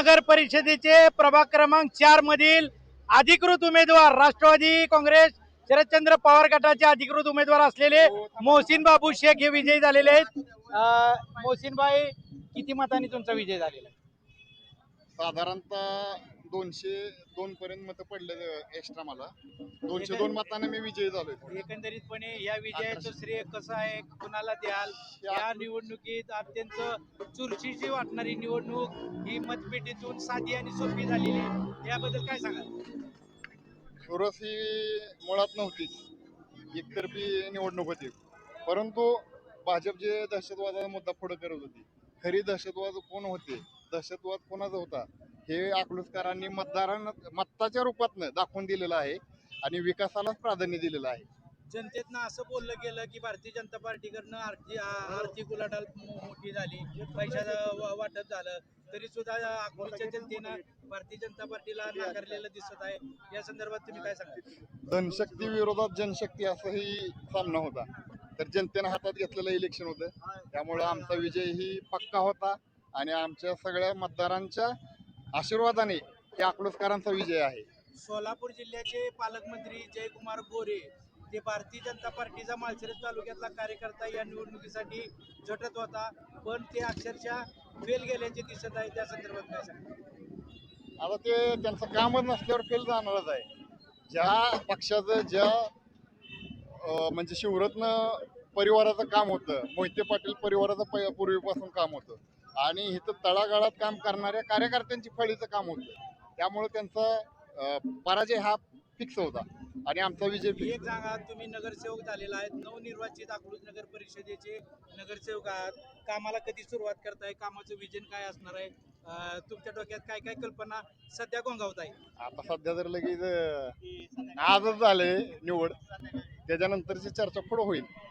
नगर परिषदेचे प्रभाग क्रमांक 4 मधील अधिकृत उमेदवार राष्ट्रवादी काँग्रेस शरदचंद्र पवार गटाचे अधिकृत उमेदवार असलेले मोहसिन बाबू शेख हे विजयी झालेले आहेत. मोहसिन भाई, किती मतांनी तुमचा विजय झालेला आहे? साधारणतः 202 पर्यंत मत पडले एक्स्ट्रा. मला 202 मताने मी विजयी झालोय. एकंदरीतपणे या विजयाचं श्रेय कसं आहे, कुणाला द्याल? या निवडणुकीत अत्यंत चुरशीची वाटणारी निवडणूक ही मतपेटीतून साधी आणि सोपी झालेली आहे. याबद्दल काय सांगाल? चुरस ही मुळात नव्हतीच, एकतर्फी निवडणूक होती. परंतु भाजप जे दहशतवादाचा मुद्दा पुढे करत होती, खरी दहशतवाद कोण होते, दहशतवाद कोणाचा होता, हे अकलूजकरांनी मताच्या रूपातनं दाखवून दिलेलं आहे आणि विकासालाच प्राधान्य दिलेलं आहे. जनतेतनं असं बोललं गेलं की भारतीय जनता पार्टीकडनं आर्थिक उलाढाल मोठी झाली, पैशाचं वाटप झालं, तरी सुद्धा अकलूजच्या जनतेनं भारतीय जनता पार्टीला नाकारलेलं दिसत आहे. या संदर्भात तुम्ही काय सांगाल? धनशक्ती विरोधात जनशक्ती असाही सामना होता. तर जनतेनं हातात घेतलेलं इलेक्शन होतं, त्यामुळं आमचा विजय ही पक्का होता आणि आमच्या सगळ्या मतदारांच्या आशीर्वादाने हे अकलूजकरांचा विजय आहे. सोलापूर जिल्ह्याचे पालकमंत्री जयकुमार गोरे ते भारतीय जनता पार्टीचा माळशिरस तालुक्यातला कार्यकर्ता या निवडणुकीसाठी झटत होता, पण ते अक्षरशः फेल गेल्याचे दिसत आहे. त्या संदर्भात काय सांगा? आता ते त्यांचं कामच नसल्यावर फेल जाणारच आहे. ज्या पक्षाचं म्हणजे शिवरत्न परिवाराचं काम होतं, मोहिते पाटील परिवाराचं पूर्वीपासून काम होतं आणि इथं तळागाळात काम करणाऱ्या कार्यकर्त्यांची फळीचं काम होतं. त्यामुळे त्यांचा पराजय हा फिक्स होता आणि आमचा विजय फिक्स. एक सांगा, तुम्ही नगरसेवक झालेला आहेत, नवनिर्वाचित अकलूज नगर परिषदेचे नगरसेवक आहात. कामाला कधी सुरुवात करताय? कामाचं विजन काय असणार आहे? तुमच्या डोक्यात काय काय कल्पना सध्या गोंगावत आहे? आता सध्या तर लगेच आजच झाले निवड, त्याच्यानंतरची चर्चा पुढे होईल.